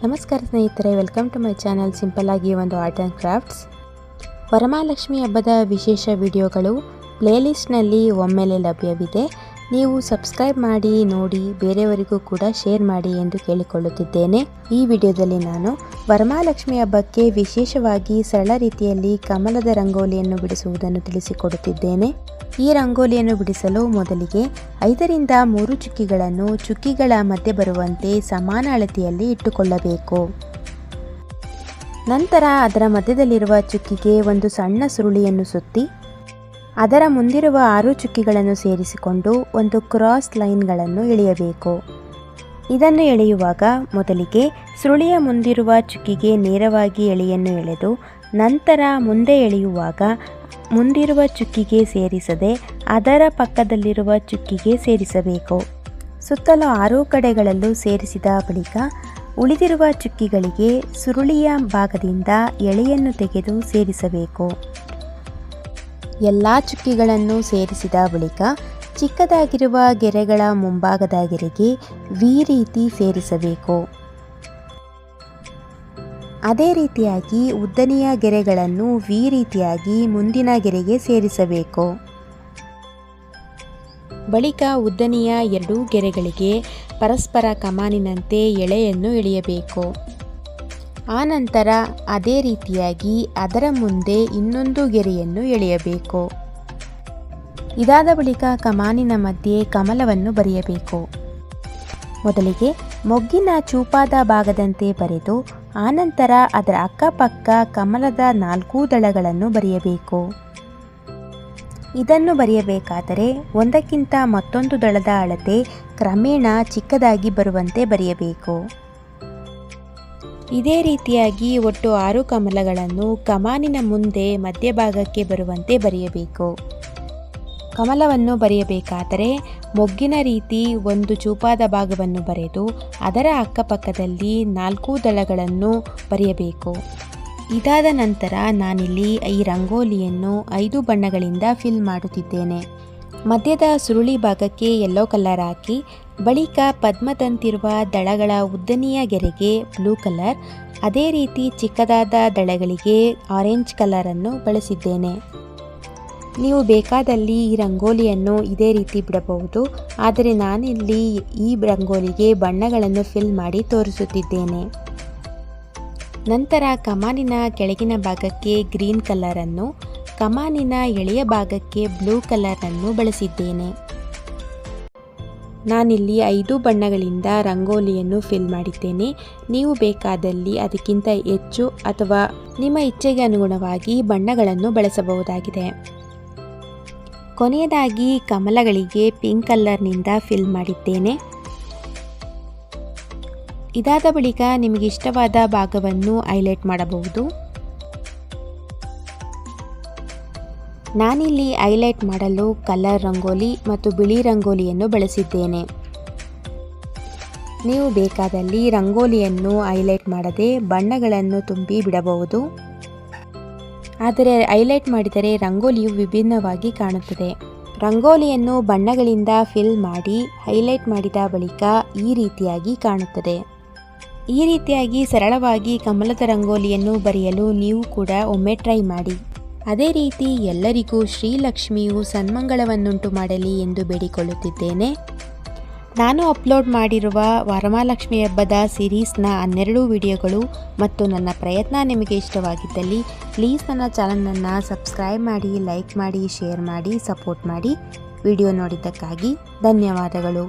ನಮಸ್ಕಾರ ಸ್ನೇಹಿತರೆ, welcome to my channel simple ಆಗಿ ಒಂದು ಆರ್ಟ್ ಆ್ಯಂಡ್ ಕ್ರಾಫ್ಟ್ಸ್. ವರಮಹಾಲಕ್ಷ್ಮಿ ಹಬ್ಬದ ವಿಶೇಷ ವಿಡಿಯೋಗಳು ಪ್ಲೇಲಿಸ್ಟ್ನಲ್ಲಿ ಒಮ್ಮೆಲೆ ಲಭ್ಯವಿದೆ. ನೀವು ಸಬ್ಸ್ಕ್ರೈಬ್ ಮಾಡಿ ನೋಡಿ, ಬೇರೆಯವರಿಗೂ ಕೂಡ ಶೇರ್ ಮಾಡಿ ಎಂದು ಕೇಳಿಕೊಳ್ಳುತ್ತಿದ್ದೇನೆ. ಈ ವಿಡಿಯೋದಲ್ಲಿ ನಾನು ವರಮಹಾಲಕ್ಷ್ಮಿ ಹಬ್ಬಕ್ಕೆ ವಿಶೇಷವಾಗಿ ಸರಳ ರೀತಿಯಲ್ಲಿ ಕಮಲದ ರಂಗೋಲಿಯನ್ನು ಬಿಡಿಸುವುದನ್ನು ತಿಳಿಸಿಕೊಡುತ್ತಿದ್ದೇನೆ. ಈ ರಂಗೋಲಿಯನ್ನು ಬಿಡಿಸಲು ಮೊದಲಿಗೆ 5 ರಿಂದ 3 ಚುಕ್ಕಿಗಳನ್ನು ಚುಕ್ಕಿಗಳ ಮಧ್ಯೆ ಬರುವಂತೆ ಸಮಾನ ಅಳತೆಯಲ್ಲಿ ಇಟ್ಟುಕೊಳ್ಳಬೇಕು. ನಂತರ ಅದರ ಮಧ್ಯದಲ್ಲಿರುವ ಚುಕ್ಕಿಗೆ ಒಂದು ಸಣ್ಣ ಸುರುಳಿಯನ್ನು ಸುತ್ತಿ ಅದರ ಮುಂದಿರುವ 6 ಚುಕ್ಕಿಗಳನ್ನು ಸೇರಿಸಿಕೊಂಡು ಒಂದು ಕ್ರಾಸ್ ಲೈನ್ಗಳನ್ನು ಎಳೆಯಬೇಕು. ಇದನ್ನು ಎಳೆಯುವಾಗ ಮೊದಲಿಗೆ ಸುರುಳಿಯ ಮುಂದಿರುವ ಚುಕ್ಕಿಗೆ ನೇರವಾಗಿ ಎಳೆಯನ್ನು ಎಳೆದು ನಂತರ ಮುಂದೆ ಎಳೆಯುವಾಗ ಮುಂದಿರುವ ಚುಕ್ಕಿಗೆ ಸೇರಿಸದೆ ಅದರ ಪಕ್ಕದಲ್ಲಿರುವ ಚುಕ್ಕಿಗೆ ಸೇರಿಸಬೇಕು. ಸುತ್ತಲೂ 6 ಕಡೆಗಳಲ್ಲೂ ಸೇರಿಸಿದ ಬಳಿಕ ಉಳಿದಿರುವ ಚುಕ್ಕಿಗಳಿಗೆ ಸುರುಳಿಯ ಭಾಗದಿಂದ ಎಳೆಯನ್ನು ತೆಗೆದು ಸೇರಿಸಬೇಕು. ಎಲ್ಲ ಚುಕ್ಕಿಗಳನ್ನು ಸೇರಿಸಿದ ಬಳಿಕ ಚಿಕ್ಕದಾಗಿರುವ ಗೆರೆಗಳ ಮುಂಭಾಗದ ಗೆರೆಗೆ ವಿ ರೀತಿ ಸೇರಿಸಬೇಕು. ಅದೇ ರೀತಿಯಾಗಿ ಉದ್ದನೆಯ ಗೆರೆಗಳನ್ನು ವಿ ರೀತಿಯಾಗಿ ಮುಂದಿನ ಗೆರೆಗೆ ಸೇರಿಸಬೇಕು. ಬಳಿಕ ಉದ್ದನೆಯ 2 ಗೆರೆಗಳಿಗೆ ಪರಸ್ಪರ ಕಮಾನಿನಂತೆ ಎಳೆಯನ್ನು ಎಳೆಯಬೇಕು. ಆನಂತರ ಅದೇ ರೀತಿಯಾಗಿ ಅದರ ಮುಂದೆ ಇನ್ನೊಂದು ಗೆರೆಯನ್ನು ಎಳೆಯಬೇಕು. ಇದಾದ ಬಳಿಕ ಕಮಾನಿನ ಮಧ್ಯೆ ಕಮಲವನ್ನು ಬರೆಯಬೇಕು. ಮೊದಲಿಗೆ ಮೊಗ್ಗಿನ ಚೂಪಾದ ಭಾಗದಂತೆ ಬರೆದು ಆನಂತರ ಅದರ ಅಕ್ಕಪಕ್ಕ ಕಮಲದ 4 ದಳಗಳನ್ನು ಬರೆಯಬೇಕು. ಇದನ್ನು ಬರೆಯಬೇಕಾದರೆ ಒಂದಕ್ಕಿಂತ ಮತ್ತೊಂದು ದಳದ ಅಳತೆ ಕ್ರಮೇಣ ಚಿಕ್ಕದಾಗಿ ಬರುವಂತೆ ಬರೆಯಬೇಕು. ಇದೇ ರೀತಿಯಾಗಿ ಒಟ್ಟು 6 ಕಮಲಗಳನ್ನು ಕಮಾನಿನ ಮುಂದೆ ಮಧ್ಯಭಾಗಕ್ಕೆ ಬರುವಂತೆ ಬರೆಯಬೇಕು. ಕಮಲವನ್ನು ಬರೆಯಬೇಕಾದರೆ ಮೊಗ್ಗಿನ ರೀತಿ ಒಂದು ಚೂಪಾದ ಭಾಗವನ್ನು ಬರೆದು ಅದರ ಅಕ್ಕಪಕ್ಕದಲ್ಲಿ 4 ದಳಗಳನ್ನು ಬರೆಯಬೇಕು. ಇದಾದ ನಂತರ ನಾನಿಲ್ಲಿ ಈ ರಂಗೋಲಿಯನ್ನು 5 ಬಣ್ಣಗಳಿಂದ ಫಿಲ್ ಮಾಡುತ್ತಿದ್ದೇನೆ. ಮಧ್ಯದ ಸುರುಳಿ ಭಾಗಕ್ಕೆ ಯೆಲ್ಲೋ ಕಲರ್ ಹಾಕಿ ಬಳಿಕ ಪದ್ಮದಂತಿರುವ ದಳಗಳ ಉದ್ದನೆಯ ಗೆರೆಗೆ ಬ್ಲೂ ಕಲರ್, ಅದೇ ರೀತಿ ಚಿಕ್ಕದಾದ ದಳಗಳಿಗೆ ಆರೆಂಜ್ ಕಲರನ್ನು ಬಳಸಿದ್ದೇನೆ. ನೀವು ಬೇಕಾದಲ್ಲಿ ಈ ರಂಗೋಲಿಯನ್ನು ಇದೇ ರೀತಿ ಬಿಡಬಹುದು, ಆದರೆ ನಾನಿಲ್ಲಿ ಈ ರಂಗೋಲಿಗೆ ಬಣ್ಣಗಳನ್ನು ಫಿಲ್ ಮಾಡಿ ತೋರಿಸುತ್ತಿದ್ದೇನೆ. ನಂತರ ಕಮಾನಿನ ಕೆಳಗಿನ ಭಾಗಕ್ಕೆ ಗ್ರೀನ್ ಕಲರನ್ನು, ಕಮಾನಿನ ಎಳೆಯ ಭಾಗಕ್ಕೆ ಬ್ಲೂ ಕಲರನ್ನು ಬಳಸಿದ್ದೇನೆ. ನಾನಿಲ್ಲಿ 5 ಬಣ್ಣಗಳಿಂದ ರಂಗೋಲಿಯನ್ನು ಫಿಲ್ ಮಾಡಿದ್ದೇನೆ. ನೀವು ಬೇಕಾದಲ್ಲಿ ಅದಕ್ಕಿಂತ ಹೆಚ್ಚು ಅಥವಾ ನಿಮ್ಮ ಇಚ್ಛೆಗೆ ಅನುಗುಣವಾಗಿ ಬಣ್ಣಗಳನ್ನು ಬಳಸಬಹುದಾಗಿದೆ. ಕೊನೆಯದಾಗಿ ಕಮಲಗಳಿಗೆ ಪಿಂಕ್ ಕಲರ್ನಿಂದ ಫಿಲ್ ಮಾಡಿದ್ದೇನೆ. ಇದಾದ ಬಳಿಕ ನಿಮಗೆ ಇಷ್ಟವಾದ ಭಾಗವನ್ನು ಹೈಲೈಟ್ ಮಾಡಬಹುದು. ನಾನಿಲ್ಲಿ ಹೈಲೈಟ್ ಮಾಡಲು ಕಲರ್ ರಂಗೋಲಿ ಮತ್ತು ಬಿಳಿ ರಂಗೋಲಿಯನ್ನು ಬಳಸಿದ್ದೇನೆ. ನೀವು ಬೇಕಾದಲ್ಲಿ ರಂಗೋಲಿಯನ್ನು ಹೈಲೈಟ್ ಮಾಡದೆ ಬಣ್ಣಗಳನ್ನು ತುಂಬಿ ಬಿಡಬಹುದು. ಆದರೆ ಹೈಲೈಟ್ ಮಾಡಿದರೆ ರಂಗೋಲಿಯು ವಿಭಿನ್ನವಾಗಿ ಕಾಣುತ್ತದೆ. ರಂಗೋಲಿಯನ್ನು ಬಣ್ಣಗಳಿಂದ ಫಿಲ್ ಮಾಡಿ ಹೈಲೈಟ್ ಮಾಡಿದ ಬಳಿಕ ಈ ರೀತಿಯಾಗಿ ಕಾಣುತ್ತದೆ. ಈ ರೀತಿಯಾಗಿ ಸರಳವಾಗಿ ಕಮಲದ ರಂಗೋಲಿಯನ್ನು ಬರೆಯಲು ನೀವು ಕೂಡ ಒಮ್ಮೆ ಟ್ರೈ ಮಾಡಿ. ಅದೇ ರೀತಿ ಎಲ್ಲರಿಗೂ ಶ್ರೀಲಕ್ಷ್ಮಿಯು ಸನ್ಮಂಗಳವನ್ನುಂಟು ಮಾಡಲಿ ಎಂದು ಬೇಡಿಕೊಳ್ಳುತ್ತಿದ್ದೇನೆ. ನಾನು ಅಪ್ಲೋಡ್ ಮಾಡಿರುವ ವರಮಹಾಲಕ್ಷ್ಮಿ ಹಬ್ಬದ ಸಿರೀಸ್ನ 12 ವಿಡಿಯೋಗಳು ಮತ್ತು ನನ್ನ ಪ್ರಯತ್ನ ನಿಮಗೆ ಇಷ್ಟವಾಗಿದ್ದಲ್ಲಿ ಪ್ಲೀಸ್ ನನ್ನ ಚಾನಲನ್ನು ಸಬ್ಸ್ಕ್ರೈಬ್ ಮಾಡಿ, ಲೈಕ್ ಮಾಡಿ, ಶೇರ್ ಮಾಡಿ, ಸಪೋರ್ಟ್ ಮಾಡಿ. ವಿಡಿಯೋ ನೋಡಿದ್ದಕ್ಕಾಗಿ ಧನ್ಯವಾದಗಳು.